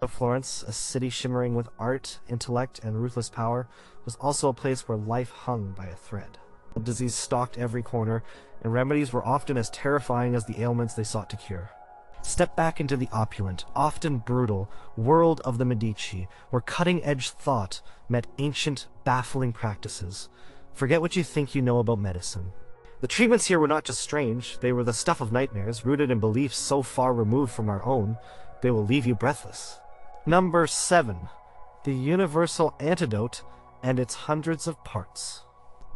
Of Florence, a city shimmering with art, intellect, and ruthless power, was also a place where life hung by a thread. Disease stalked every corner, and remedies were often as terrifying as the ailments they sought to cure. Step back into the opulent, often brutal, world of the Medici, where cutting-edge thought met ancient, baffling practices. Forget what you think you know about medicine. The treatments here were not just strange, they were the stuff of nightmares, rooted in beliefs so far removed from our own, they will leave you breathless. Number 7. The Universal Antidote and its hundreds of parts.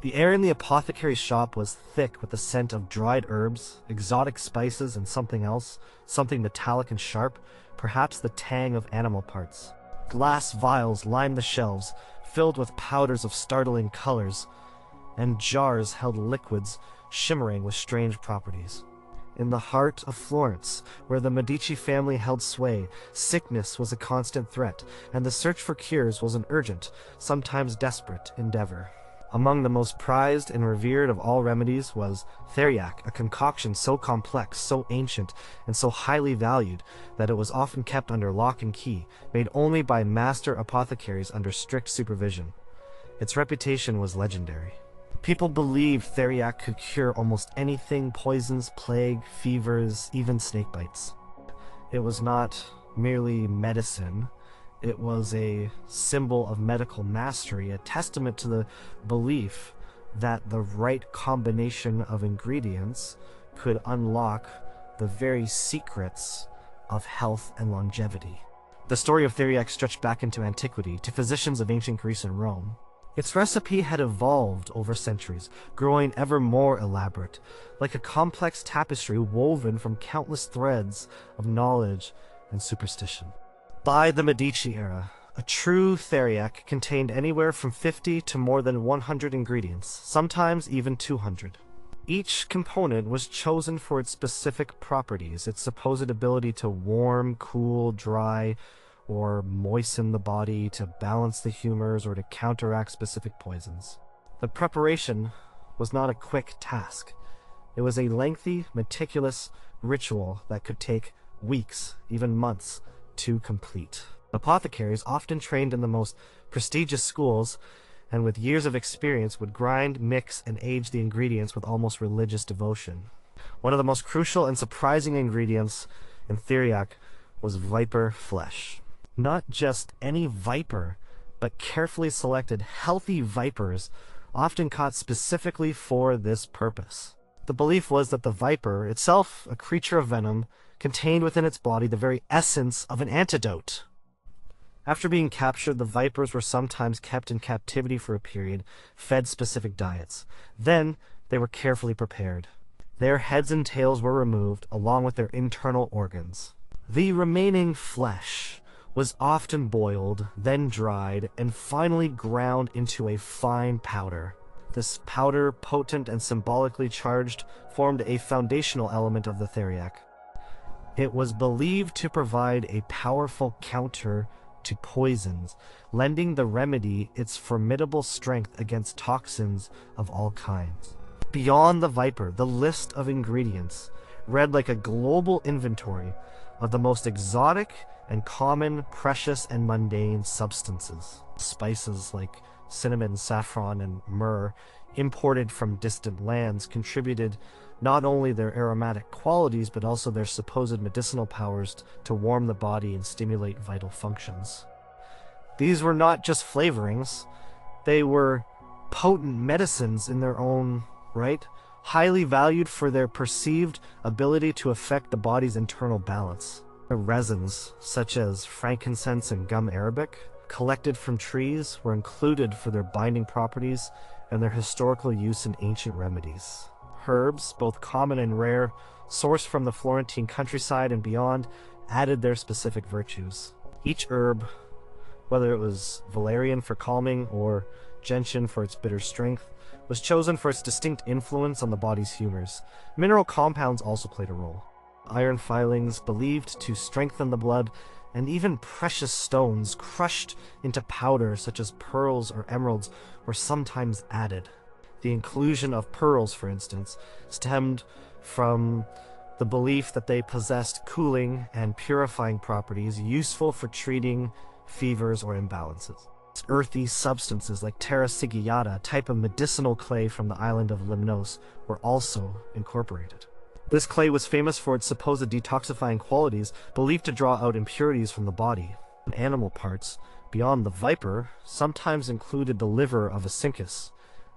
The air in the apothecary's shop was thick with the scent of dried herbs, exotic spices, and something else, something metallic and sharp, perhaps the tang of animal parts. Glass vials lined the shelves, filled with powders of startling colors, and jars held liquids shimmering with strange properties. In the heart of Florence, where the Medici family held sway, sickness was a constant threat, and the search for cures was an urgent, sometimes desperate, endeavor. Among the most prized and revered of all remedies was Theriac, a concoction so complex, so ancient, and so highly valued that it was often kept under lock and key, made only by master apothecaries under strict supervision. Its reputation was legendary. People believed Theriac could cure almost anything: poisons, plague, fevers, even snake bites. It was not merely medicine. It was a symbol of medical mastery, a testament to the belief that the right combination of ingredients could unlock the very secrets of health and longevity. The story of Theriac stretched back into antiquity, to physicians of ancient Greece and Rome. Its recipe had evolved over centuries, growing ever more elaborate, like a complex tapestry woven from countless threads of knowledge and superstition. By the Medici era, a true Theriac contained anywhere from 50 to more than 100 ingredients, sometimes even 200. Each component was chosen for its specific properties, its supposed ability to warm, cool, dry, or moisten the body, to balance the humors, or to counteract specific poisons. The preparation was not a quick task. It was a lengthy, meticulous ritual that could take weeks, even months, to complete. Apothecaries, often trained in the most prestigious schools and with years of experience, would grind, mix, and age the ingredients with almost religious devotion. One of the most crucial and surprising ingredients in Theriac was viper flesh. Not just any viper, but carefully selected, healthy vipers, often caught specifically for this purpose. The belief was that the viper, itself a creature of venom, contained within its body the very essence of an antidote. After being captured, the vipers were sometimes kept in captivity for a period, fed specific diets. Then they were carefully prepared. Their heads and tails were removed, along with their internal organs. The remaining flesh was often boiled, then dried, and finally ground into a fine powder. This powder, potent and symbolically charged, formed a foundational element of the Theriac. It was believed to provide a powerful counter to poisons, lending the remedy its formidable strength against toxins of all kinds. Beyond the viper, the list of ingredients read like a global inventory of the most exotic and common, precious and mundane substances. Spices like cinnamon, saffron, and myrrh, imported from distant lands, contributed not only their aromatic qualities, but also their supposed medicinal powers to warm the body and stimulate vital functions. These were not just flavorings, they were potent medicines in their own right, highly valued for their perceived ability to affect the body's internal balance. The resins, such as frankincense and gum arabic, collected from trees, were included for their binding properties and their historical use in ancient remedies. Herbs, both common and rare, sourced from the Florentine countryside and beyond, added their specific virtues. Each herb, whether it was valerian for calming or gentian for its bitter strength, was chosen for its distinct influence on the body's humors. Mineral compounds also played a role. Iron filings, believed to strengthen the blood, and even precious stones crushed into powder such as pearls or emeralds were sometimes added. The inclusion of pearls, for instance, stemmed from the belief that they possessed cooling and purifying properties useful for treating fevers or imbalances. Earthy substances like terra sigillata, a type of medicinal clay from the island of Lemnos, were also incorporated. This clay was famous for its supposed detoxifying qualities, believed to draw out impurities from the body. Animal parts, beyond the viper, sometimes included the liver of a cincus,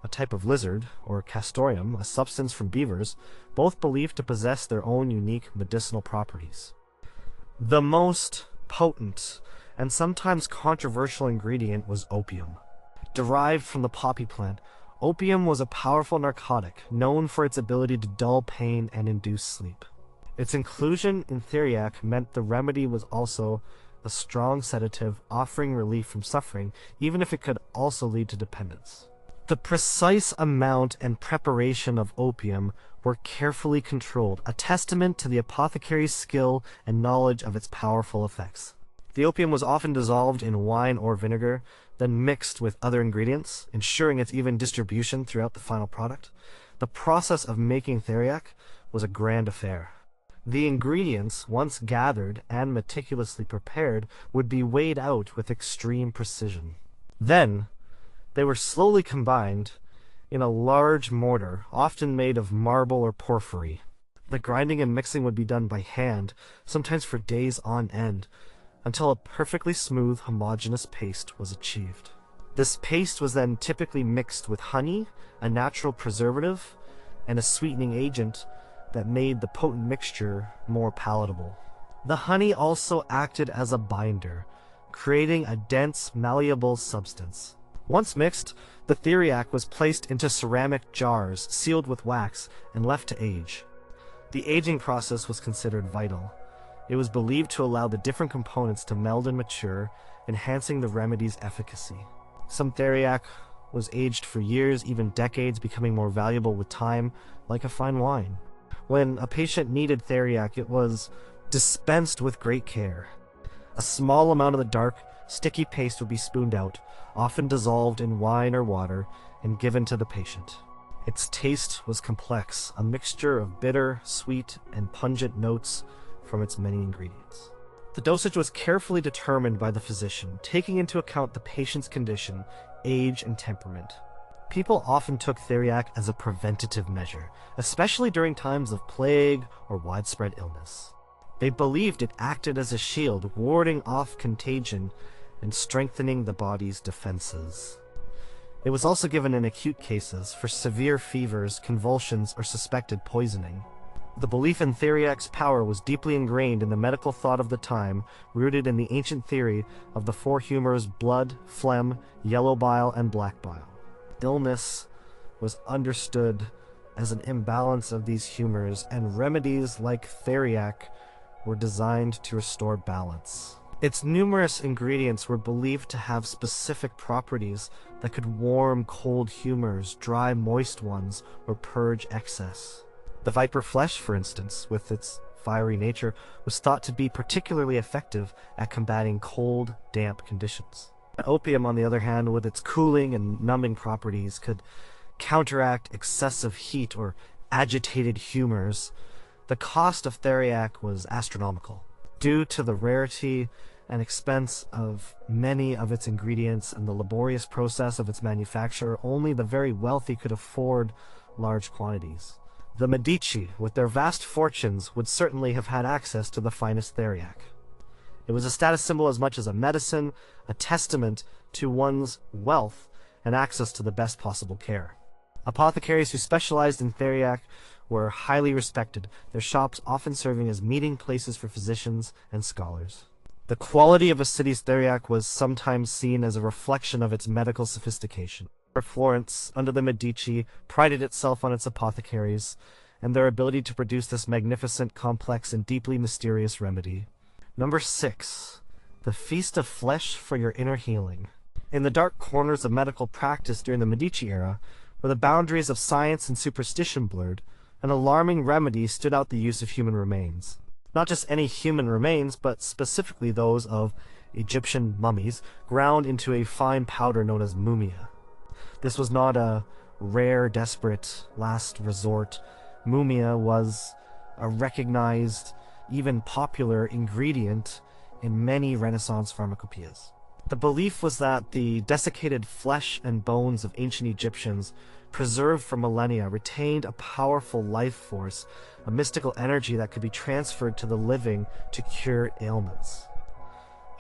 a type of lizard, or castorium, a substance from beavers, both believed to possess their own unique medicinal properties. The most potent and sometimes controversial ingredient was opium. Derived from the poppy plant, opium was a powerful narcotic known for its ability to dull pain and induce sleep. Its inclusion in Theriac meant the remedy was also a strong sedative offering relief from suffering, even if it could also lead to dependence. The precise amount and preparation of opium were carefully controlled, a testament to the apothecary's skill and knowledge of its powerful effects. The opium was often dissolved in wine or vinegar, then mixed with other ingredients, ensuring its even distribution throughout the final product. The process of making Theriac was a grand affair. The ingredients, once gathered and meticulously prepared, would be weighed out with extreme precision. Then, they were slowly combined in a large mortar, often made of marble or porphyry. The grinding and mixing would be done by hand, sometimes for days on end, until a perfectly smooth, homogeneous paste was achieved. This paste was then typically mixed with honey, a natural preservative, and a sweetening agent that made the potent mixture more palatable. The honey also acted as a binder, creating a dense, malleable substance. Once mixed, the Theriac was placed into ceramic jars, sealed with wax, and left to age. The aging process was considered vital. It was believed to allow the different components to meld and mature, enhancing the remedy's efficacy. Some Theriac was aged for years, even decades, becoming more valuable with time, like a fine wine. When a patient needed Theriac, it was dispensed with great care. A small amount of the dark, sticky paste would be spooned out, often dissolved in wine or water, and given to the patient. Its taste was complex, a mixture of bitter, sweet, and pungent notes from its many ingredients. The dosage was carefully determined by the physician, taking into account the patient's condition, age, and temperament. People often took Theriac as a preventative measure, especially during times of plague or widespread illness. They believed it acted as a shield, warding off contagion and strengthening the body's defenses. It was also given in acute cases for severe fevers, convulsions, or suspected poisoning. The belief in Theriac's power was deeply ingrained in the medical thought of the time, rooted in the ancient theory of the four humors blood, phlegm, yellow bile, and black bile. Illness was understood as an imbalance of these humors, and remedies like Theriac were designed to restore balance. Its numerous ingredients were believed to have specific properties that could warm cold humors, dry moist ones, or purge excess. The viper flesh, for instance, with its fiery nature, was thought to be particularly effective at combating cold, damp conditions. Opium, on the other hand, with its cooling and numbing properties, could counteract excessive heat or agitated humors. The cost of Theriac was astronomical. Due to the rarity and expense of many of its ingredients and the laborious process of its manufacture, only the very wealthy could afford large quantities. The Medici, with their vast fortunes, would certainly have had access to the finest Theriac. It was a status symbol as much as a medicine, a testament to one's wealth and access to the best possible care. Apothecaries who specialized in Theriac were highly respected, their shops often serving as meeting places for physicians and scholars. The quality of a city's Theriac was sometimes seen as a reflection of its medical sophistication. Florence, under the Medici, prided itself on its apothecaries and their ability to produce this magnificent, complex, and deeply mysterious remedy. Number 6. The Feast of Flesh for Your Inner Healing. In the dark corners of medical practice during the Medici era, where the boundaries of science and superstition blurred, an alarming remedy stood out: the use of human remains. Not just any human remains, but specifically those of Egyptian mummies, ground into a fine powder known as mumia. This was not a rare, desperate, last resort. Mumia was a recognized, even popular ingredient in many Renaissance pharmacopoeias. The belief was that the desiccated flesh and bones of ancient Egyptians, preserved for millennia, retained a powerful life force, a mystical energy that could be transferred to the living to cure ailments.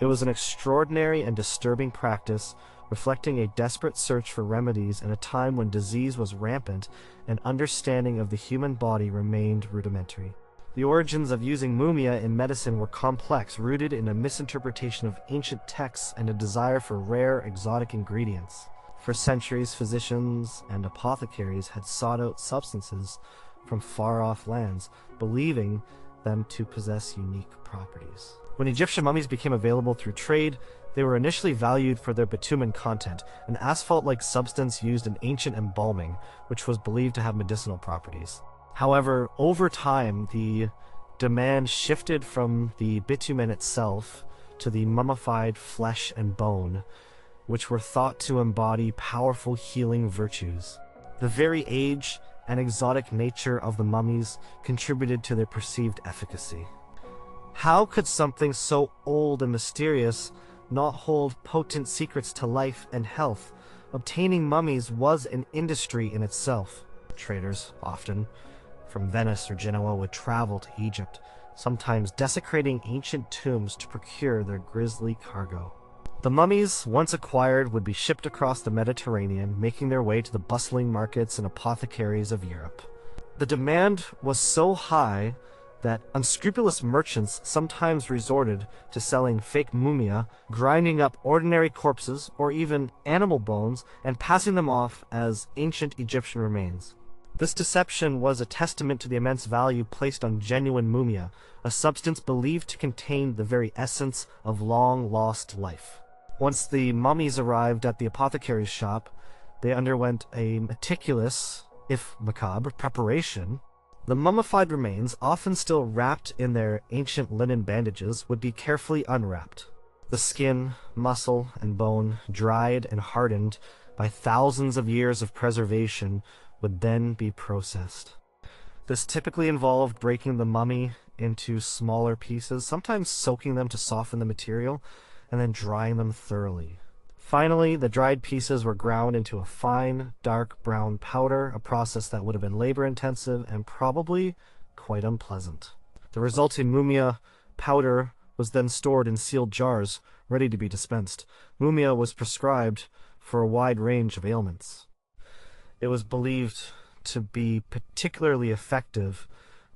It was an extraordinary and disturbing practice, reflecting a desperate search for remedies in a time when disease was rampant and understanding of the human body remained rudimentary. The origins of using mumia in medicine were complex, rooted in a misinterpretation of ancient texts and a desire for rare, exotic ingredients. For centuries, physicians and apothecaries had sought out substances from far-off lands, believing them to possess unique properties. When Egyptian mummies became available through trade, they were initially valued for their bitumen content, an asphalt-like substance used in ancient embalming, which was believed to have medicinal properties. However, over time, the demand shifted from the bitumen itself to the mummified flesh and bone, which were thought to embody powerful healing virtues. The very age and exotic nature of the mummies contributed to their perceived efficacy. How could something so old and mysterious not hold potent secrets to life and health? Obtaining mummies was an industry in itself. Traders, often from Venice or Genoa, would travel to Egypt, sometimes desecrating ancient tombs to procure their grisly cargo. The mummies, once acquired, would be shipped across the Mediterranean, making their way to the bustling markets and apothecaries of Europe. The demand was so high that unscrupulous merchants sometimes resorted to selling fake mumia, grinding up ordinary corpses or even animal bones and passing them off as ancient Egyptian remains. This deception was a testament to the immense value placed on genuine mumia, a substance believed to contain the very essence of long-lost life. Once the mummies arrived at the apothecary's shop, they underwent a meticulous, if macabre, preparation. The mummified remains, often still wrapped in their ancient linen bandages, would be carefully unwrapped. The skin, muscle, and bone, dried and hardened by thousands of years of preservation, would then be processed. This typically involved breaking the mummy into smaller pieces, sometimes soaking them to soften the material, and then drying them thoroughly. Finally, the dried pieces were ground into a fine, dark brown powder, a process that would have been labor-intensive and probably quite unpleasant. The resulting mumia powder was then stored in sealed jars, ready to be dispensed. Mumia was prescribed for a wide range of ailments. It was believed to be particularly effective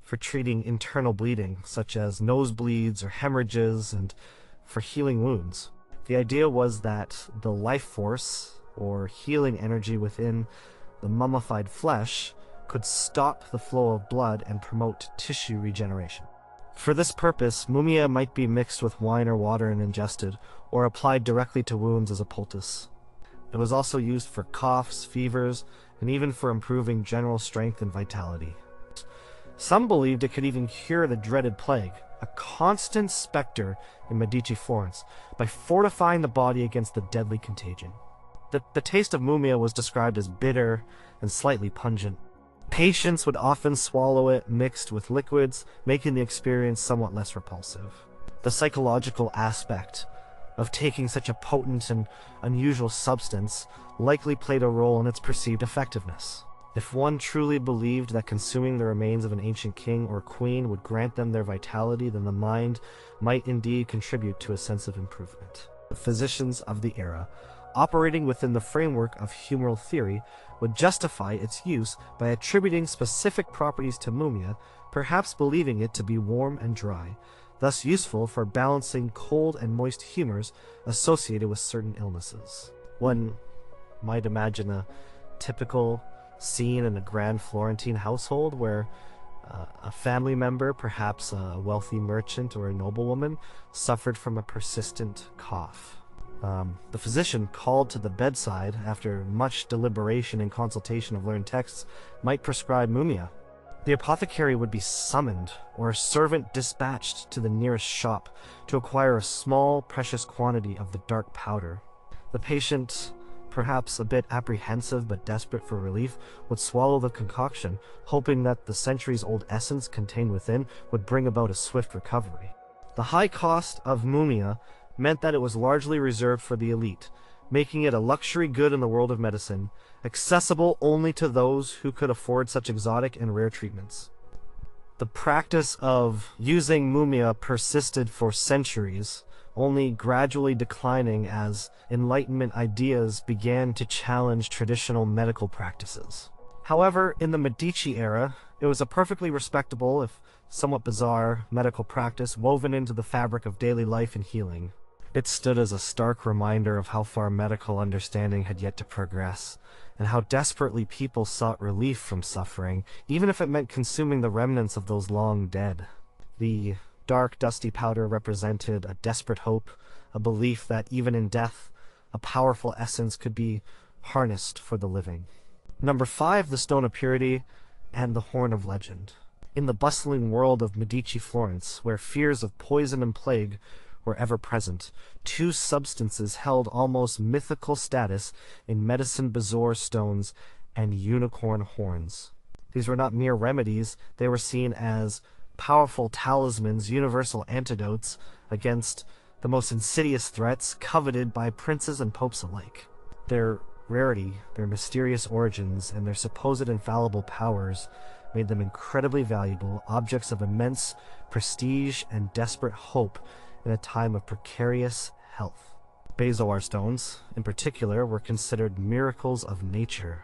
for treating internal bleeding, such as nosebleeds or hemorrhages, and for healing wounds. The idea was that the life force, or healing energy within the mummified flesh, could stop the flow of blood and promote tissue regeneration. For this purpose, mumia might be mixed with wine or water and ingested, or applied directly to wounds as a poultice. It was also used for coughs, fevers, and even for improving general strength and vitality. Some believed it could even cure the dreaded plague, a constant specter in Medici, Florence, by fortifying the body against the deadly contagion. The taste of mumia was described as bitter and slightly pungent. Patients would often swallow it mixed with liquids, making the experience somewhat less repulsive. The psychological aspect of taking such a potent and unusual substance likely played a role in its perceived effectiveness. If one truly believed that consuming the remains of an ancient king or queen would grant them their vitality, then the mind might indeed contribute to a sense of improvement. The physicians of the era, operating within the framework of humoral theory, would justify its use by attributing specific properties to mumia, perhaps believing it to be warm and dry, thus useful for balancing cold and moist humors associated with certain illnesses. One might imagine a typical scene in a grand Florentine household where a family member, perhaps a wealthy merchant or a noblewoman, suffered from a persistent cough. The physician, called to the bedside after much deliberation and consultation of learned texts, might prescribe mumia. The apothecary would be summoned, or a servant dispatched to the nearest shop to acquire a small, precious quantity of the dark powder. The patient perhaps a bit apprehensive but desperate for relief, would swallow the concoction, hoping that the centuries-old essence contained within would bring about a swift recovery. The high cost of mumia meant that it was largely reserved for the elite, making it a luxury good in the world of medicine, accessible only to those who could afford such exotic and rare treatments. The practice of using mumia persisted for centuries, only gradually declining as Enlightenment ideas began to challenge traditional medical practices. However, in the Medici era, it was a perfectly respectable, if somewhat bizarre, medical practice woven into the fabric of daily life and healing. It stood as a stark reminder of how far medical understanding had yet to progress, and how desperately people sought relief from suffering, even if it meant consuming the remnants of those long dead. The dark, dusty powder represented a desperate hope, a belief that even in death, a powerful essence could be harnessed for the living. Number 5, the Stone of Purity and the Horn of Legend. In the bustling world of Medici Florence, where fears of poison and plague were ever present, two substances held almost mythical status in medicine: bezoar stones and unicorn horns. These were not mere remedies, they were seen as powerful talismans, universal antidotes against the most insidious threats coveted by princes and popes alike. Their rarity, their mysterious origins, and their supposed infallible powers made them incredibly valuable, objects of immense prestige and desperate hope in a time of precarious health. Bezoar stones, in particular, were considered miracles of nature.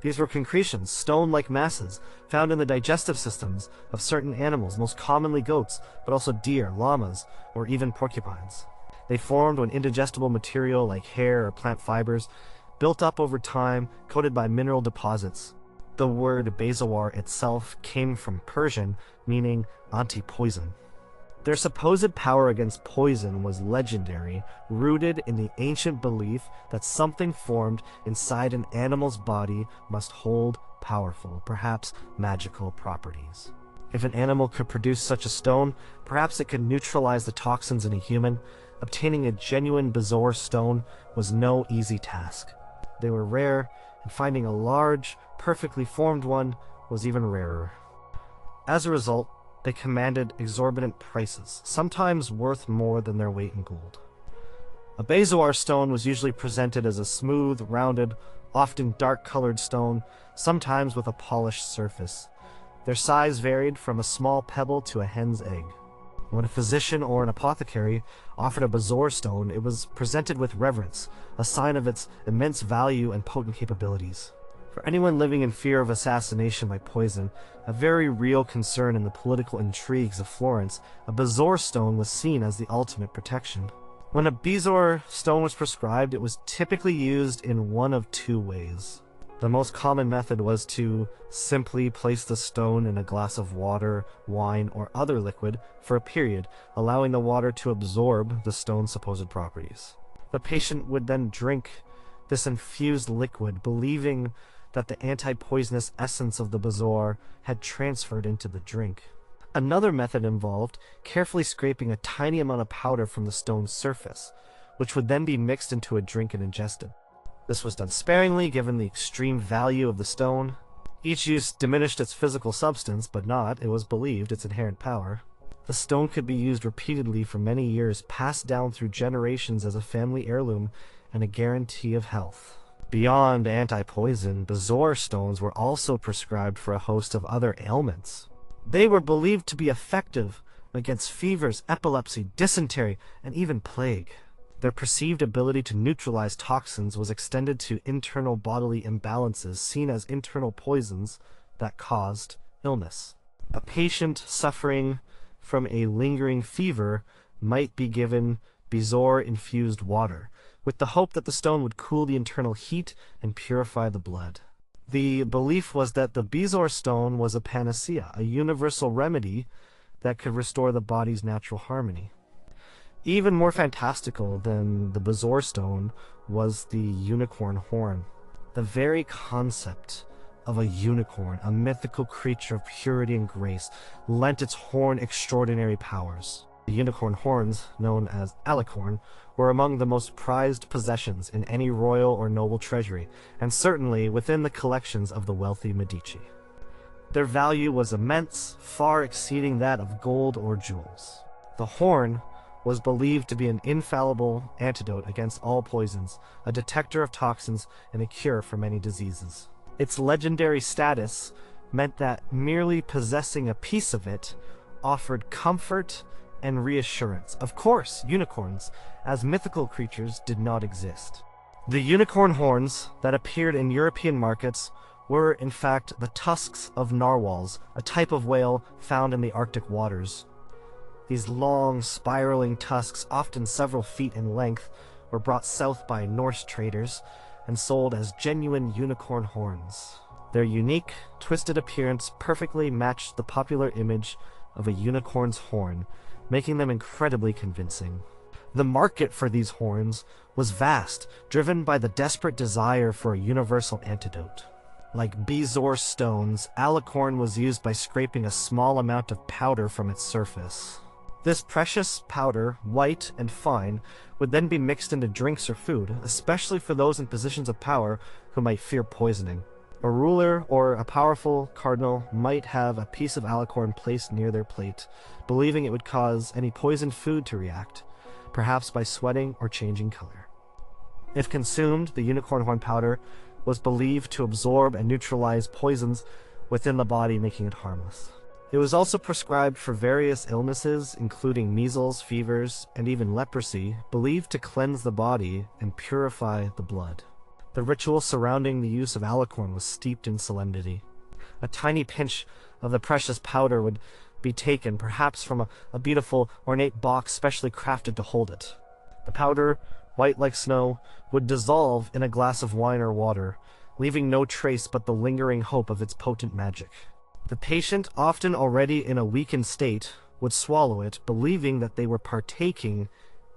These were concretions, stone-like masses, found in the digestive systems of certain animals, most commonly goats, but also deer, llamas, or even porcupines. They formed when indigestible material like hair or plant fibers built up over time, coated by mineral deposits. The word bezoar itself came from Persian, meaning anti-poison. Their supposed power against poison was legendary, rooted in the ancient belief that something formed inside an animal's body must hold powerful, perhaps magical properties. If an animal could produce such a stone, perhaps it could neutralize the toxins in a human. Obtaining a genuine bezoar stone was no easy task. They were rare, and finding a large, perfectly formed one was even rarer. As a result, they commanded exorbitant prices, sometimes worth more than their weight in gold. A bezoar stone was usually presented as a smooth, rounded, often dark-colored stone, sometimes with a polished surface. Their size varied from a small pebble to a hen's egg. When a physician or an apothecary offered a bezoar stone, it was presented with reverence, a sign of its immense value and potent capabilities. For anyone living in fear of assassination by poison, a very real concern in the political intrigues of Florence, a bezoar stone was seen as the ultimate protection. When a bezoar stone was prescribed, it was typically used in one of two ways. The most common method was to simply place the stone in a glass of water, wine, or other liquid for a period, allowing the water to absorb the stone's supposed properties. The patient would then drink this infused liquid, believing that the anti-poisonous essence of the bezoar had transferred into the drink. Another method involved carefully scraping a tiny amount of powder from the stone's surface, which would then be mixed into a drink and ingested. This was done sparingly, given the extreme value of the stone. Each use diminished its physical substance, but not, it was believed, its inherent power. The stone could be used repeatedly for many years, passed down through generations as a family heirloom and a guarantee of health. Beyond anti-poison, bezoar stones were also prescribed for a host of other ailments. They were believed to be effective against fevers, epilepsy, dysentery, and even plague. Their perceived ability to neutralize toxins was extended to internal bodily imbalances seen as internal poisons that caused illness. A patient suffering from a lingering fever might be given bezoar-infused water, with the hope that the stone would cool the internal heat and purify the blood. The belief was that the bezoar stone was a panacea, a universal remedy that could restore the body's natural harmony. Even more fantastical than the bezoar stone was the unicorn horn. The very concept of a unicorn, a mythical creature of purity and grace, lent its horn extraordinary powers. The unicorn horns, known as alicorn, were among the most prized possessions in any royal or noble treasury, and certainly within the collections of the wealthy Medici. Their value was immense, far exceeding that of gold or jewels. The horn was believed to be an infallible antidote against all poisons, a detector of toxins, and a cure for many diseases. Its legendary status meant that merely possessing a piece of it offered comfort and reassurance. Of course, unicorns, as mythical creatures, did not exist. The unicorn horns that appeared in European markets were, in fact, the tusks of narwhals, a type of whale found in the Arctic waters. These long, spiraling tusks, often several feet in length, were brought south by Norse traders and sold as genuine unicorn horns. Their unique, twisted appearance perfectly matched the popular image of a unicorn's horn, making them incredibly convincing. The market for these horns was vast, driven by the desperate desire for a universal antidote. Like bezoar stones, alicorn was used by scraping a small amount of powder from its surface. This precious powder, white and fine, would then be mixed into drinks or food, especially for those in positions of power who might fear poisoning. A ruler or a powerful cardinal might have a piece of alicorn placed near their plate, believing it would cause any poisoned food to react, perhaps by sweating or changing color. If consumed, the unicorn horn powder was believed to absorb and neutralize poisons within the body, making it harmless. It was also prescribed for various illnesses, including measles, fevers, and even leprosy, believed to cleanse the body and purify the blood. The ritual surrounding the use of alicorn was steeped in solemnity. A tiny pinch of the precious powder would be taken, perhaps from a beautiful, ornate box specially crafted to hold it. The powder, white like snow, would dissolve in a glass of wine or water, leaving no trace but the lingering hope of its potent magic. The patient, often already in a weakened state, would swallow it, believing that they were partaking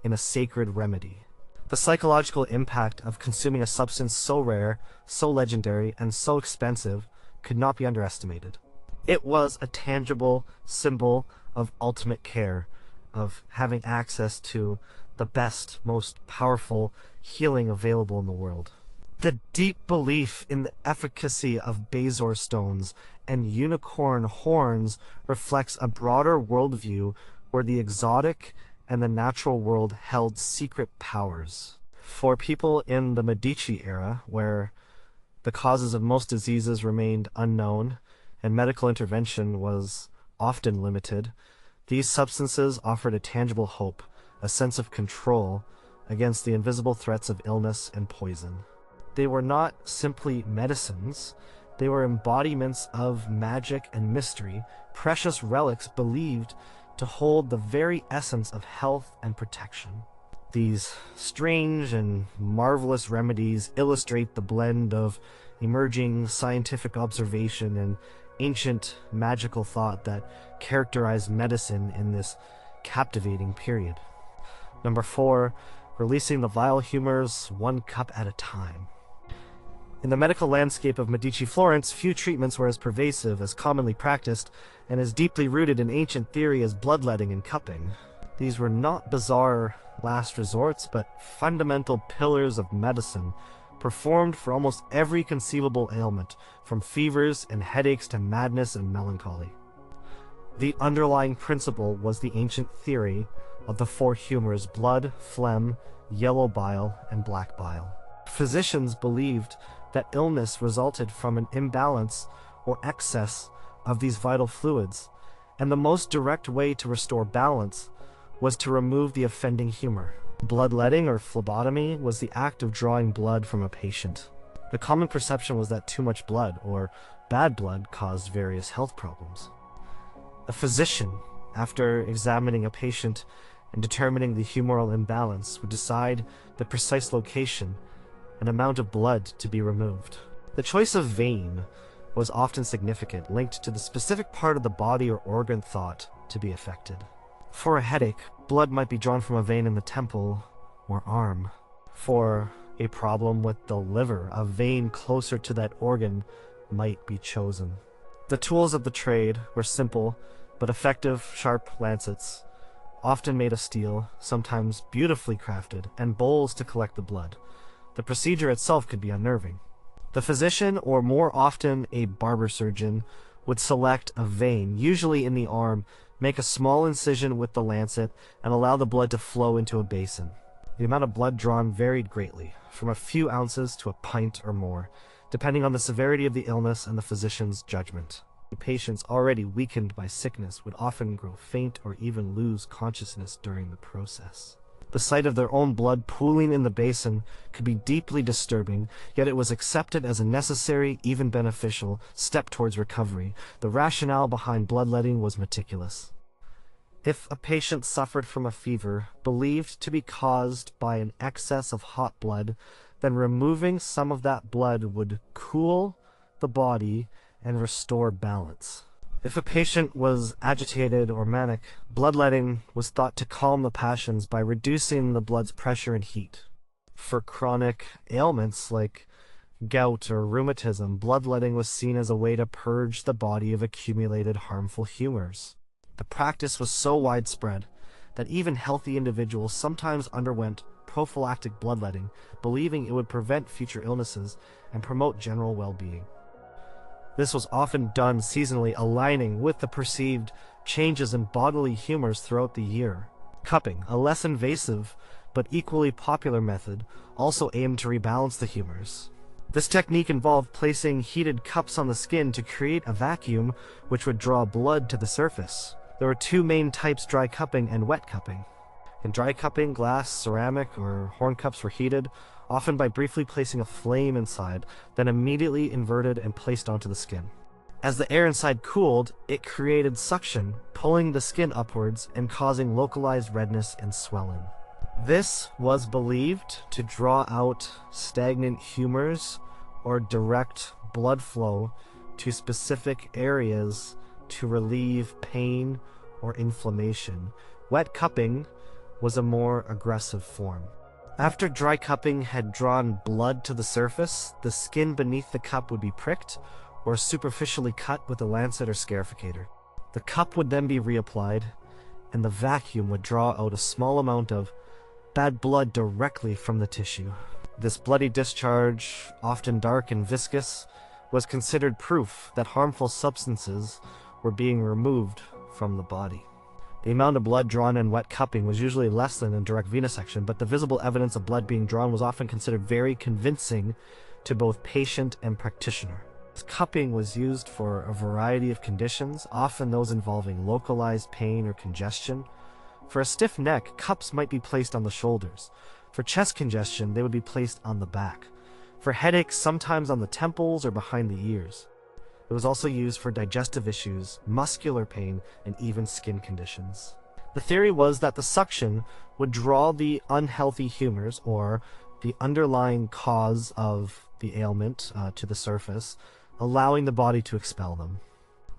in a sacred remedy. The psychological impact of consuming a substance so rare, so legendary, and so expensive could not be underestimated. It was a tangible symbol of ultimate care, of having access to the best, most powerful healing available in the world. The deep belief in the efficacy of bezoar stones and unicorn horns reflects a broader worldview where the exotic and the natural world held secret powers. For people in the Medici era, where the causes of most diseases remained unknown and medical intervention was often limited, these substances offered a tangible hope, a sense of control against the invisible threats of illness and poison. They were not simply medicines, they were embodiments of magic and mystery, precious relics believed to hold the very essence of health and protection. These strange and marvelous remedies illustrate the blend of emerging scientific observation and ancient magical thought that characterized medicine in this captivating period. Number 4, releasing the vile humors one cup at a time. In the medical landscape of Medici Florence, few treatments were as pervasive, as commonly practiced, and as deeply rooted in ancient theory as bloodletting and cupping. These were not bizarre last resorts, but fundamental pillars of medicine, performed for almost every conceivable ailment, from fevers and headaches to madness and melancholy. The underlying principle was the ancient theory of the 4 humors: blood, phlegm, yellow bile, and black bile. Physicians believed that illness resulted from an imbalance or excess of these vital fluids, and the most direct way to restore balance was to remove the offending humor. Bloodletting, or phlebotomy, was the act of drawing blood from a patient. The common perception was that too much blood, or bad blood, caused various health problems. A physician, after examining a patient and determining the humoral imbalance, would decide the precise location and amount of blood to be removed. The choice of vein was often significant, linked to the specific part of the body or organ thought to be affected. For a headache, blood might be drawn from a vein in the temple or arm. For a problem with the liver, a vein closer to that organ might be chosen. The tools of the trade were simple but effective, sharp lancets, often made of steel, sometimes beautifully crafted, and bowls to collect the blood. The procedure itself could be unnerving. The physician, or more often a barber surgeon, would select a vein, usually in the arm, make a small incision with the lancet, and allow the blood to flow into a basin. The amount of blood drawn varied greatly, from a few ounces to a pint or more, depending on the severity of the illness and the physician's judgment. Patients already weakened by sickness would often grow faint or even lose consciousness during the process. The sight of their own blood pooling in the basin could be deeply disturbing, yet it was accepted as a necessary, even beneficial, step towards recovery. The rationale behind bloodletting was meticulous. If a patient suffered from a fever believed to be caused by an excess of hot blood, then removing some of that blood would cool the body and restore balance. If a patient was agitated or manic, bloodletting was thought to calm the passions by reducing the blood's pressure and heat. For chronic ailments like gout or rheumatism, bloodletting was seen as a way to purge the body of accumulated harmful humors. The practice was so widespread that even healthy individuals sometimes underwent prophylactic bloodletting, believing it would prevent future illnesses and promote general well-being. This was often done seasonally, aligning with the perceived changes in bodily humors throughout the year. Cupping, a less invasive but equally popular method, also aimed to rebalance the humors. This technique involved placing heated cups on the skin to create a vacuum which would draw blood to the surface. There were two main types: dry cupping and wet cupping. In dry cupping, glass, ceramic, or horn cups were heated, often by briefly placing a flame inside, then immediately inverted and placed onto the skin. As the air inside cooled, it created suction, pulling the skin upwards and causing localized redness and swelling. This was believed to draw out stagnant humors or direct blood flow to specific areas to relieve pain or inflammation. Wet cupping was a more aggressive form. After dry cupping had drawn blood to the surface, the skin beneath the cup would be pricked or superficially cut with a lancet or scarificator. The cup would then be reapplied, and the vacuum would draw out a small amount of bad blood directly from the tissue. This bloody discharge, often dark and viscous, was considered proof that harmful substances were being removed from the body. The amount of blood drawn in wet cupping was usually less than in direct venesection, but the visible evidence of blood being drawn was often considered very convincing to both patient and practitioner. Cupping was used for a variety of conditions, often those involving localized pain or congestion. For a stiff neck, cups might be placed on the shoulders. For chest congestion, they would be placed on the back. For headaches, sometimes on the temples or behind the ears. It was also used for digestive issues, muscular pain, and even skin conditions. The theory was that the suction would draw the unhealthy humors, or the underlying cause of the ailment, to the surface, allowing the body to expel them.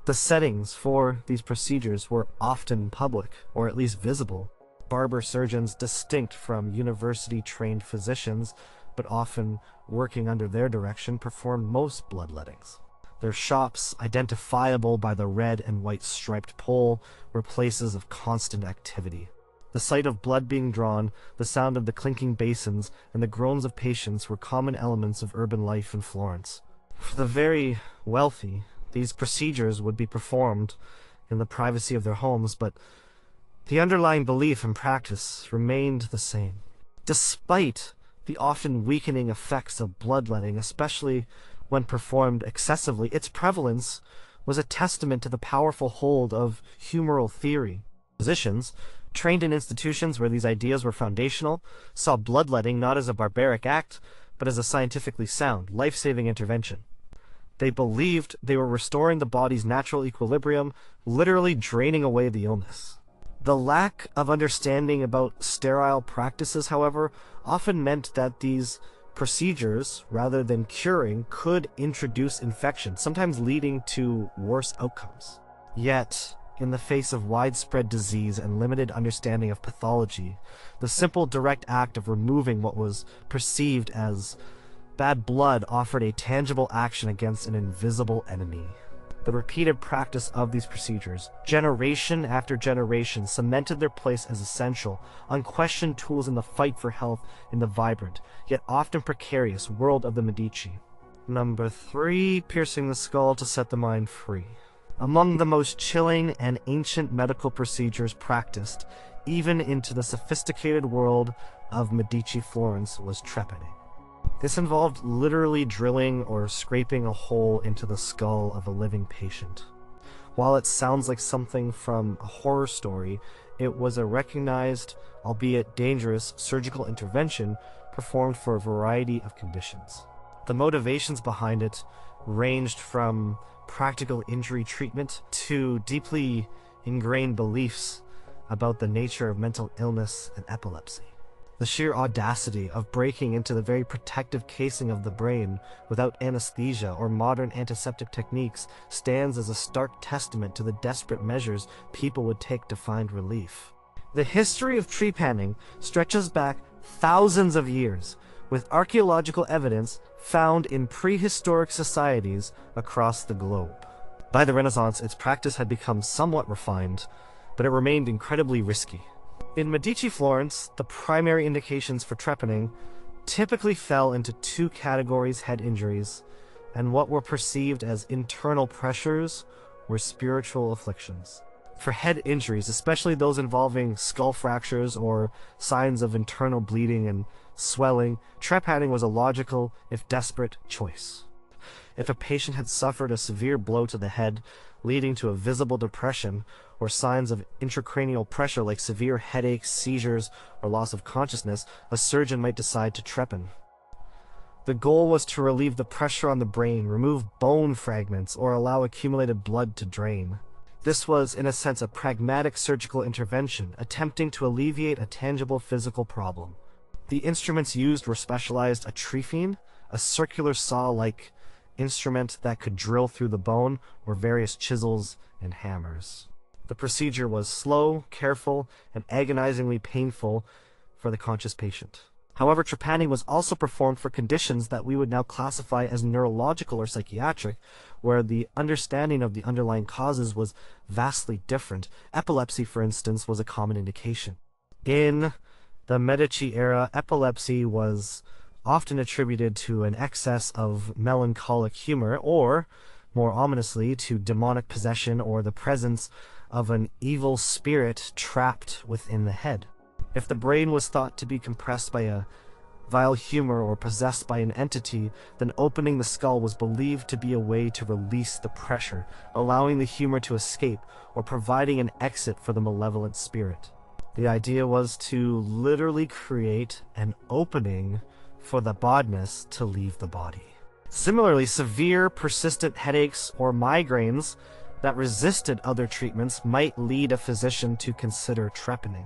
The settings for these procedures were often public, or at least visible. Barber surgeons, distinct from university-trained physicians, but often working under their direction, performed most bloodlettings. Their shops, identifiable by the red and white striped pole, were places of constant activity. The sight of blood being drawn, the sound of the clinking basins, and the groans of patients were common elements of urban life in Florence. For the very wealthy, these procedures would be performed in the privacy of their homes, but the underlying belief and practice remained the same. Despite the often weakening effects of bloodletting, especially when performed excessively, its prevalence was a testament to the powerful hold of humoral theory. Physicians, trained in institutions where these ideas were foundational, saw bloodletting not as a barbaric act, but as a scientifically sound, life-saving intervention. They believed they were restoring the body's natural equilibrium, literally draining away the illness. The lack of understanding about sterile practices, however, often meant that these procedures, rather than curing, could introduce infection, sometimes leading to worse outcomes. Yet, in the face of widespread disease and limited understanding of pathology, the simple direct act of removing what was perceived as bad blood offered a tangible action against an invisible enemy. The repeated practice of these procedures, generation after generation, cemented their place as essential, unquestioned tools in the fight for health in the vibrant, yet often precarious world of the Medici. Number 3, piercing the skull to set the mind free. Among the most chilling and ancient medical procedures practiced, even into the sophisticated world of Medici Florence, was trepanning. This involved literally drilling or scraping a hole into the skull of a living patient. While it sounds like something from a horror story, it was a recognized, albeit dangerous, surgical intervention performed for a variety of conditions. The motivations behind it ranged from practical injury treatment to deeply ingrained beliefs about the nature of mental illness and epilepsy. The sheer audacity of breaking into the very protective casing of the brain without anesthesia or modern antiseptic techniques stands as a stark testament to the desperate measures people would take to find relief. The history of trepanning stretches back thousands of years, with archaeological evidence found in prehistoric societies across the globe. By the Renaissance, its practice had become somewhat refined, but it remained incredibly risky. In Medici Florence, the primary indications for trepanning typically fell into two categories: head injuries and what were perceived as internal pressures or spiritual afflictions. For head injuries, especially those involving skull fractures or signs of internal bleeding and swelling, trepanning was a logical, if desperate, choice. If a patient had suffered a severe blow to the head, leading to a visible depression, or signs of intracranial pressure like severe headaches, seizures, or loss of consciousness, a surgeon might decide to trepan. The goal was to relieve the pressure on the brain, remove bone fragments, or allow accumulated blood to drain. This was, in a sense, a pragmatic surgical intervention, attempting to alleviate a tangible physical problem. The instruments used were specialized: a trephine, a circular saw-like instrument that could drill through the bone, or various chisels and hammers. The procedure was slow, careful, and agonizingly painful for the conscious patient. However, trepanning was also performed for conditions that we would now classify as neurological or psychiatric, where the understanding of the underlying causes was vastly different. Epilepsy, for instance, was a common indication. In the Medici era, epilepsy was often attributed to an excess of melancholic humor, or, more ominously, to demonic possession or the presence of an evil spirit trapped within the head. If the brain was thought to be compressed by a vile humor or possessed by an entity, then opening the skull was believed to be a way to release the pressure, allowing the humor to escape, or providing an exit for the malevolent spirit. The idea was to literally create an opening for the badness to leave the body. Similarly, severe, persistent headaches or migraines that resisted other treatments might lead a physician to consider trepanning.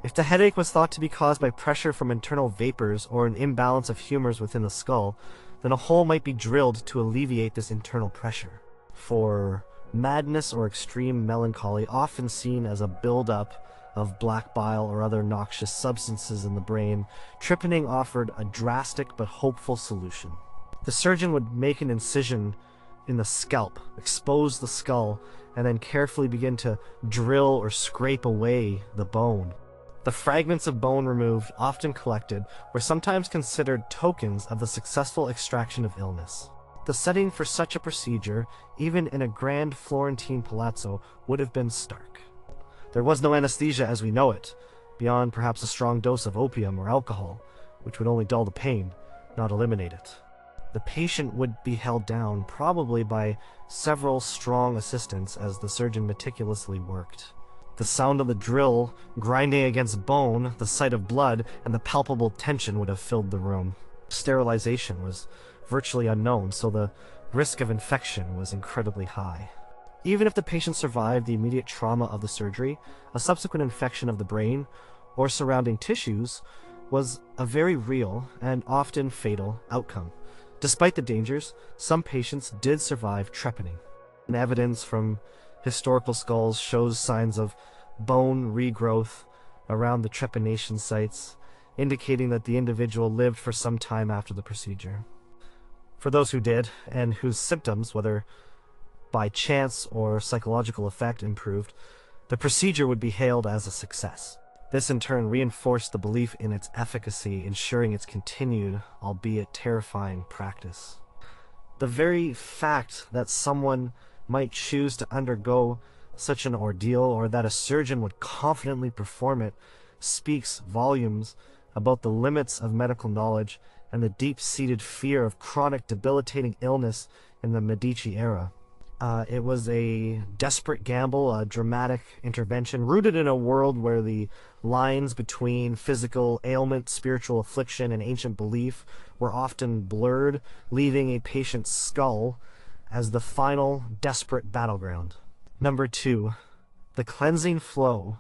If the headache was thought to be caused by pressure from internal vapors or an imbalance of humors within the skull, then a hole might be drilled to alleviate this internal pressure. For madness or extreme melancholy, often seen as a buildup of black bile or other noxious substances in the brain, trepanning offered a drastic but hopeful solution. The surgeon would make an incision in the scalp, expose the skull, and then carefully begin to drill or scrape away the bone. The fragments of bone removed, often collected, were sometimes considered tokens of the successful extraction of illness. The setting for such a procedure, even in a grand Florentine palazzo, would have been stark. There was no anesthesia as we know it, beyond perhaps a strong dose of opium or alcohol, which would only dull the pain, not eliminate it. The patient would be held down, probably by several strong assistants, as the surgeon meticulously worked. The sound of the drill grinding against bone, the sight of blood, and the palpable tension would have filled the room. Sterilization was virtually unknown, so the risk of infection was incredibly high. Even if the patient survived the immediate trauma of the surgery, a subsequent infection of the brain or surrounding tissues was a very real and often fatal outcome. Despite the dangers, some patients did survive trepanning. And evidence from historical skulls shows signs of bone regrowth around the trepanation sites, indicating that the individual lived for some time after the procedure. For those who did, and whose symptoms, whether by chance or psychological effect improved, the procedure would be hailed as a success. This in turn reinforced the belief in its efficacy, ensuring its continued, albeit terrifying, practice. The very fact that someone might choose to undergo such an ordeal, or that a surgeon would confidently perform it, speaks volumes about the limits of medical knowledge and the deep-seated fear of chronic debilitating illness in the Medici era. It was a desperate gamble, a dramatic intervention, rooted in a world where the lines between physical ailment, spiritual affliction, and ancient belief were often blurred, leaving a patient's skull as the final, desperate battleground. Number 2, the cleansing flow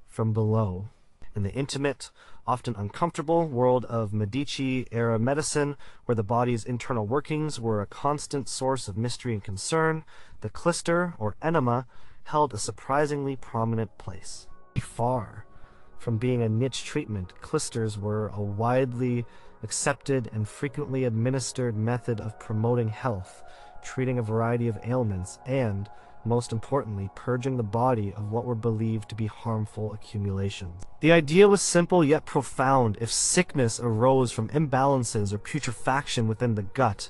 from below. In the intimate, often uncomfortable world of Medici-era medicine, where the body's internal workings were a constant source of mystery and concern, the clyster, or enema, held a surprisingly prominent place. Far from being a niche treatment, clysters were a widely accepted and frequently administered method of promoting health, treating a variety of ailments, and, most importantly, purging the body of what were believed to be harmful accumulations. The idea was simple yet profound. If sickness arose from imbalances or putrefaction within the gut,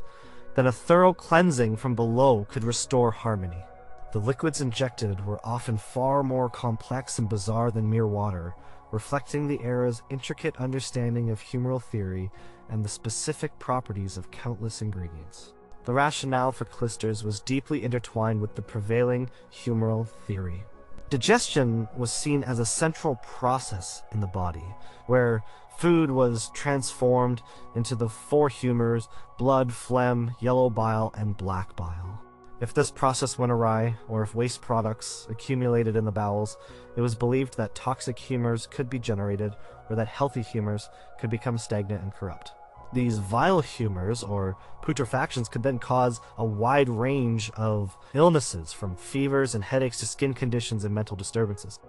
then a thorough cleansing from below could restore harmony. The liquids injected were often far more complex and bizarre than mere water, reflecting the era's intricate understanding of humoral theory and the specific properties of countless ingredients. The rationale for clysters was deeply intertwined with the prevailing humoral theory. Digestion was seen as a central process in the body, where food was transformed into the 4 humors: blood, phlegm, yellow bile, and black bile. If this process went awry, or if waste products accumulated in the bowels, it was believed that toxic humors could be generated, or that healthy humors could become stagnant and corrupt. These vile humors, or putrefactions, could then cause a wide range of illnesses, from fevers and headaches to skin conditions and mental disturbances.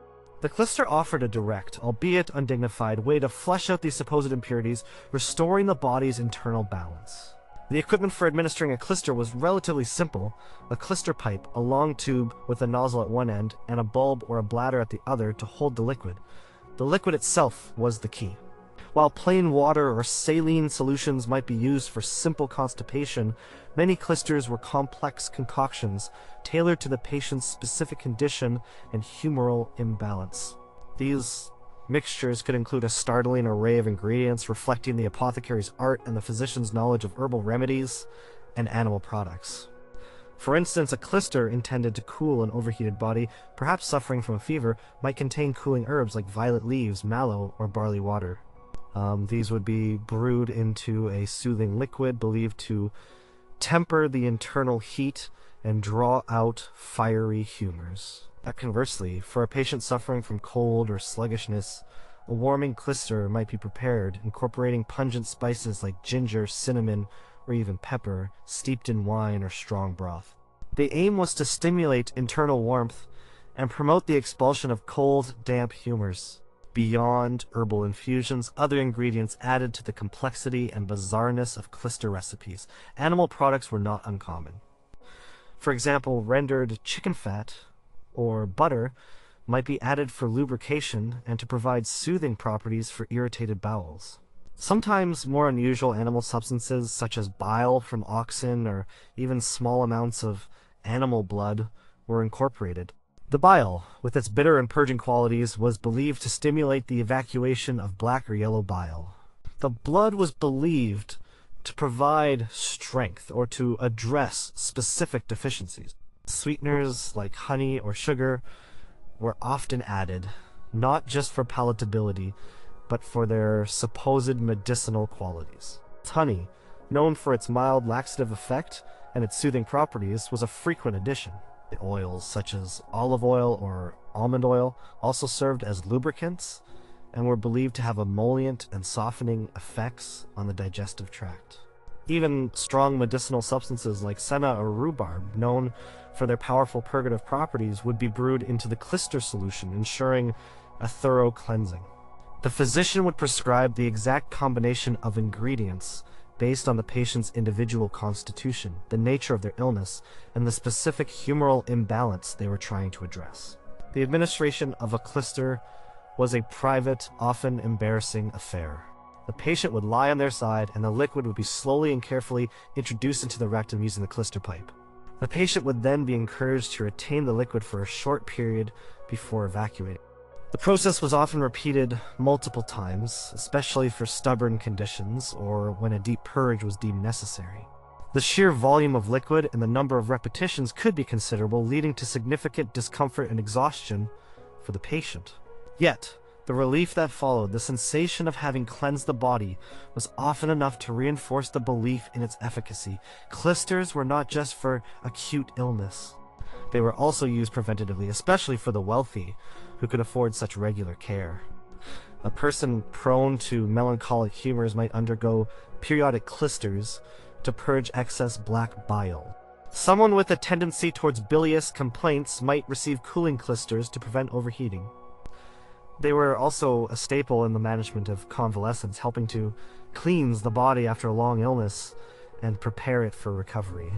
The clyster offered a direct, albeit undignified, way to flush out these supposed impurities, restoring the body's internal balance. The equipment for administering a clyster was relatively simple: a clyster pipe, a long tube with a nozzle at one end, and a bulb or a bladder at the other to hold the liquid. The liquid itself was the key. While plain water or saline solutions might be used for simple constipation, many clysters were complex concoctions tailored to the patient's specific condition and humoral imbalance. These mixtures could include a startling array of ingredients reflecting the apothecary's art and the physician's knowledge of herbal remedies and animal products. For instance, a clyster intended to cool an overheated body, perhaps suffering from a fever, might contain cooling herbs like violet leaves, mallow, or barley water. These would be brewed into a soothing liquid believed to temper the internal heat and draw out fiery humors. Conversely, for a patient suffering from cold or sluggishness, a warming clyster might be prepared, incorporating pungent spices like ginger, cinnamon, or even pepper, steeped in wine or strong broth. The aim was to stimulate internal warmth and promote the expulsion of cold, damp humors. Beyond herbal infusions, other ingredients added to the complexity and bizarreness of clyster recipes. Animal products were not uncommon. For example, rendered chicken fat or butter might be added for lubrication and to provide soothing properties for irritated bowels. Sometimes more unusual animal substances, such as bile from oxen or even small amounts of animal blood, were incorporated. The bile, with its bitter and purging qualities, was believed to stimulate the evacuation of black or yellow bile. The blood was believed to provide strength or to address specific deficiencies. Sweeteners like honey or sugar were often added, not just for palatability, but for their supposed medicinal qualities. Honey, known for its mild laxative effect and its soothing properties, was a frequent addition. The oils, such as olive oil or almond oil, also served as lubricants and were believed to have emollient and softening effects on the digestive tract. Even strong medicinal substances like senna or rhubarb, known for their powerful purgative properties, would be brewed into the clyster solution, ensuring a thorough cleansing. The physician would prescribe the exact combination of ingredients based on the patient's individual constitution, the nature of their illness, and the specific humoral imbalance they were trying to address. The administration of a clister was a private, often embarrassing affair. The patient would lie on their side, and the liquid would be slowly and carefully introduced into the rectum using the clister pipe. The patient would then be encouraged to retain the liquid for a short period before evacuating. The process was often repeated multiple times, especially for stubborn conditions or when a deep purge was deemed necessary. The sheer volume of liquid and the number of repetitions could be considerable, leading to significant discomfort and exhaustion for the patient. Yet, the relief that followed, the sensation of having cleansed the body, was often enough to reinforce the belief in its efficacy. Clisters were not just for acute illness. They were also used preventatively, especially for the wealthy, who could afford such regular care. A person prone to melancholic humors might undergo periodic clisters to purge excess black bile. Someone with a tendency towards bilious complaints might receive cooling clisters to prevent overheating. They were also a staple in the management of convalescence, helping to cleanse the body after a long illness and prepare it for recovery.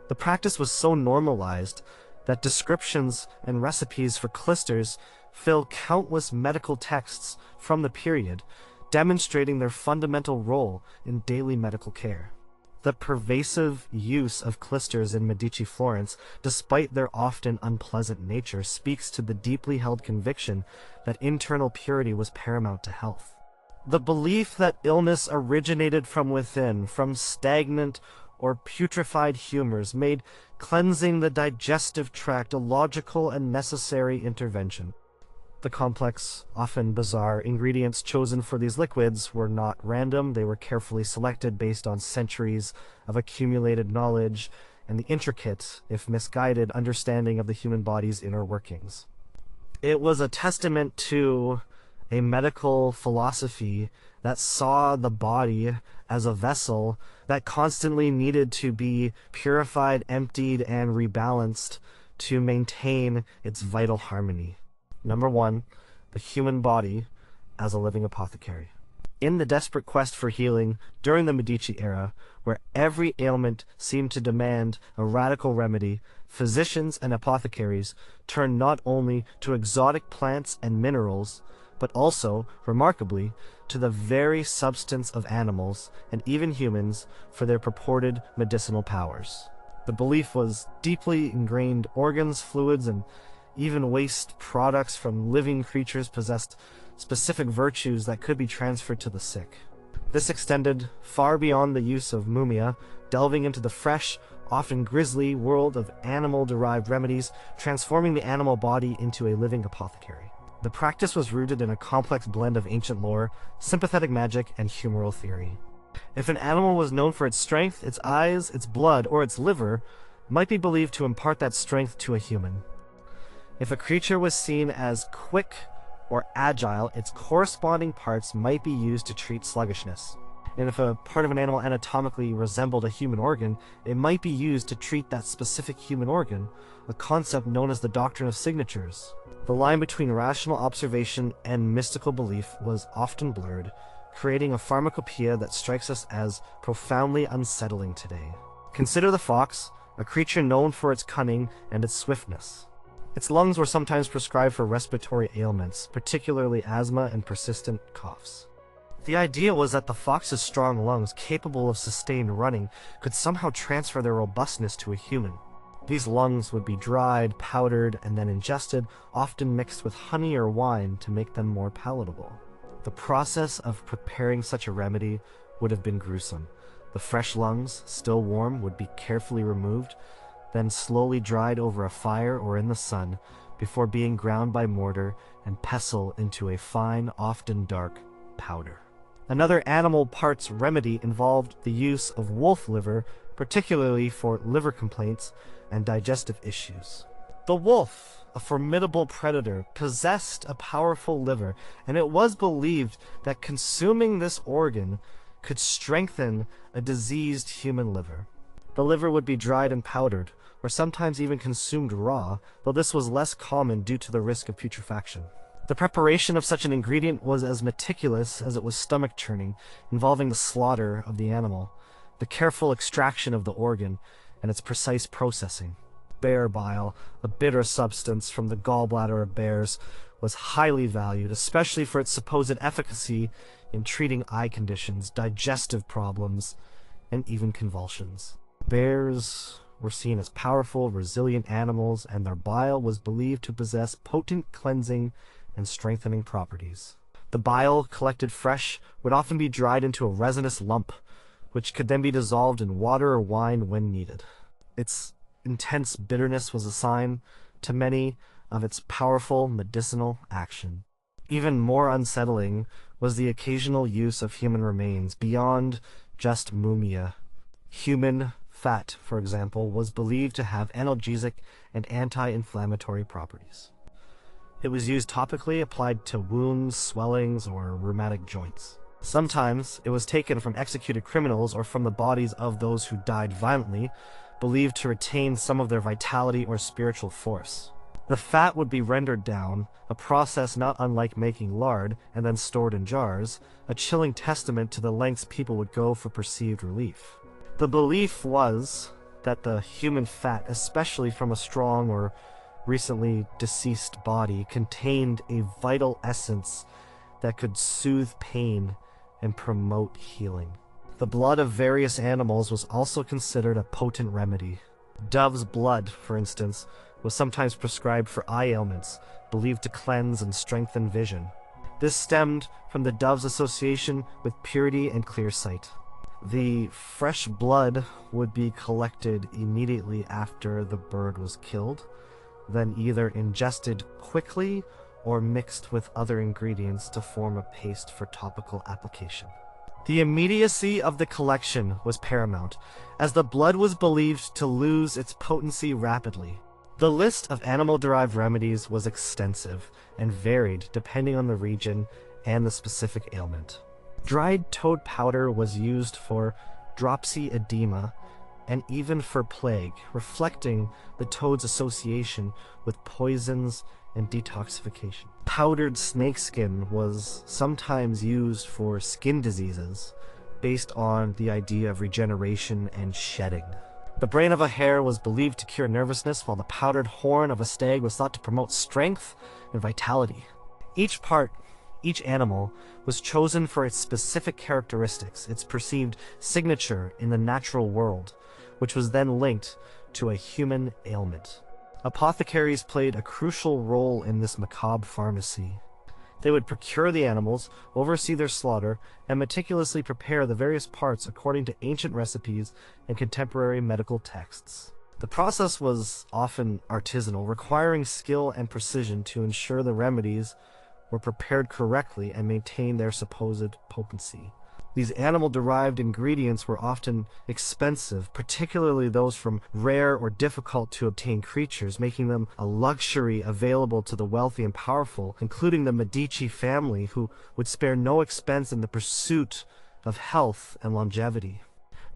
The practice was so normalized that descriptions and recipes for clisters fill countless medical texts from the period, demonstrating their fundamental role in daily medical care. The pervasive use of clisters in Medici Florence, despite their often unpleasant nature, speaks to the deeply held conviction that internal purity was paramount to health. The belief that illness originated from within, from stagnant or putrefied humors, made cleansing the digestive tract a logical and necessary intervention. The complex, often bizarre, ingredients chosen for these liquids were not random. They were carefully selected based on centuries of accumulated knowledge and the intricate, if misguided, understanding of the human body's inner workings. It was a testament to a medical philosophy that saw the body as a vessel that constantly needed to be purified, emptied, and rebalanced to maintain its vital harmony. Number 1, the human body as a living apothecary. In the desperate quest for healing during the Medici era, where every ailment seemed to demand a radical remedy, physicians and apothecaries turned not only to exotic plants and minerals, but also, remarkably, to the very substance of animals and even humans for their purported medicinal powers. The belief was deeply ingrained. Organs, fluids, and even waste products from living creatures possessed specific virtues that could be transferred to the sick. This extended far beyond the use of mumia, delving into the fresh, often grisly world of animal-derived remedies, transforming the animal body into a living apothecary. The practice was rooted in a complex blend of ancient lore, sympathetic magic, and humoral theory. If an animal was known for its strength, its eyes, its blood, or its liver might be believed to impart that strength to a human. If a creature was seen as quick or agile, its corresponding parts might be used to treat sluggishness. And if a part of an animal anatomically resembled a human organ, it might be used to treat that specific human organ, a concept known as the doctrine of signatures. The line between rational observation and mystical belief was often blurred, creating a pharmacopoeia that strikes us as profoundly unsettling today. Consider the fox, a creature known for its cunning and its swiftness. Its lungs were sometimes prescribed for respiratory ailments, particularly asthma and persistent coughs. The idea was that the fox's strong lungs, capable of sustained running, could somehow transfer their robustness to a human. These lungs would be dried, powdered, and then ingested, often mixed with honey or wine to make them more palatable. The process of preparing such a remedy would have been gruesome. The fresh lungs, still warm, would be carefully removed, then slowly dried over a fire or in the sun, before being ground by mortar and pestle into a fine, often dark, powder. Another animal parts remedy involved the use of wolf liver, particularly for liver complaints and digestive issues. The wolf, a formidable predator, possessed a powerful liver, and it was believed that consuming this organ could strengthen a diseased human liver. The liver would be dried and powdered, or sometimes even consumed raw, though this was less common due to the risk of putrefaction. The preparation of such an ingredient was as meticulous as it was stomach-churning, involving the slaughter of the animal. the careful extraction of the organ, and its precise processing. Bear bile, a bitter substance from the gallbladder of bears, was highly valued, especially for its supposed efficacy in treating eye conditions, digestive problems, and even convulsions. Bears were seen as powerful, resilient animals, and their bile was believed to possess potent cleansing and strengthening properties. The bile, collected fresh, would often be dried into a resinous lump, which could then be dissolved in water or wine when needed. Its intense bitterness was a sign, to many, of its powerful medicinal action. Even more unsettling was the occasional use of human remains beyond just mumia. Human fat, for example, was believed to have analgesic and anti-inflammatory properties. It was used topically, applied to wounds, swellings, or rheumatic joints. Sometimes it was taken from executed criminals or from the bodies of those who died violently, believed to retain some of their vitality or spiritual force. The fat would be rendered down, a process not unlike making lard, and then stored in jars, a chilling testament to the lengths people would go for perceived relief. The belief was that the human fat, especially from a strong or recently deceased body, contained a vital essence that could soothe pain and promote healing. The blood of various animals was also considered a potent remedy. Dove's blood, for instance, was sometimes prescribed for eye ailments, believed to cleanse and strengthen vision. This stemmed from the dove's association with purity and clear sight. The fresh blood would be collected immediately after the bird was killed, then either ingested quickly or mixed with other ingredients to form a paste for topical application. The immediacy of the collection was paramount, as the blood was believed to lose its potency rapidly. The list of animal-derived remedies was extensive and varied depending on the region and the specific ailment. Dried toad powder was used for dropsy edema and even for plague, reflecting the toad's association with poisons and detoxification. Powdered snakeskin was sometimes used for skin diseases, based on the idea of regeneration and shedding. The brain of a hare was believed to cure nervousness, while the powdered horn of a stag was thought to promote strength and vitality. Each animal, was chosen for its specific characteristics, its perceived signature in the natural world, which was then linked to a human ailment. Apothecaries played a crucial role in this macabre pharmacy. They would procure the animals, oversee their slaughter, and meticulously prepare the various parts according to ancient recipes and contemporary medical texts. The process was often artisanal, requiring skill and precision to ensure the remedies were prepared correctly and maintained their supposed potency. These animal-derived ingredients were often expensive, particularly those from rare or difficult-to-obtain creatures, making them a luxury available to the wealthy and powerful, including the Medici family, who would spare no expense in the pursuit of health and longevity.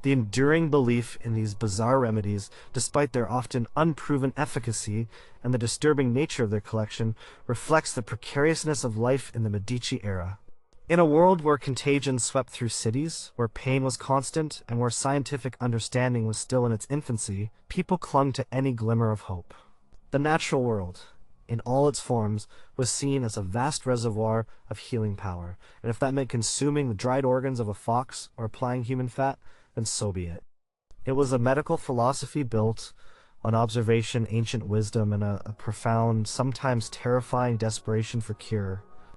The enduring belief in these bizarre remedies, despite their often unproven efficacy and the disturbing nature of their collection, reflects the precariousness of life in the Medici era. In a world where contagion swept through cities, where pain was constant, and where scientific understanding was still in its infancy, people clung to any glimmer of hope. The natural world, in all its forms, was seen as a vast reservoir of healing power, and if that meant consuming the dried organs of a fox or applying human fat, then so be it. It was a medical philosophy built on observation, ancient wisdom, and a profound, sometimes terrifying desperation for cure.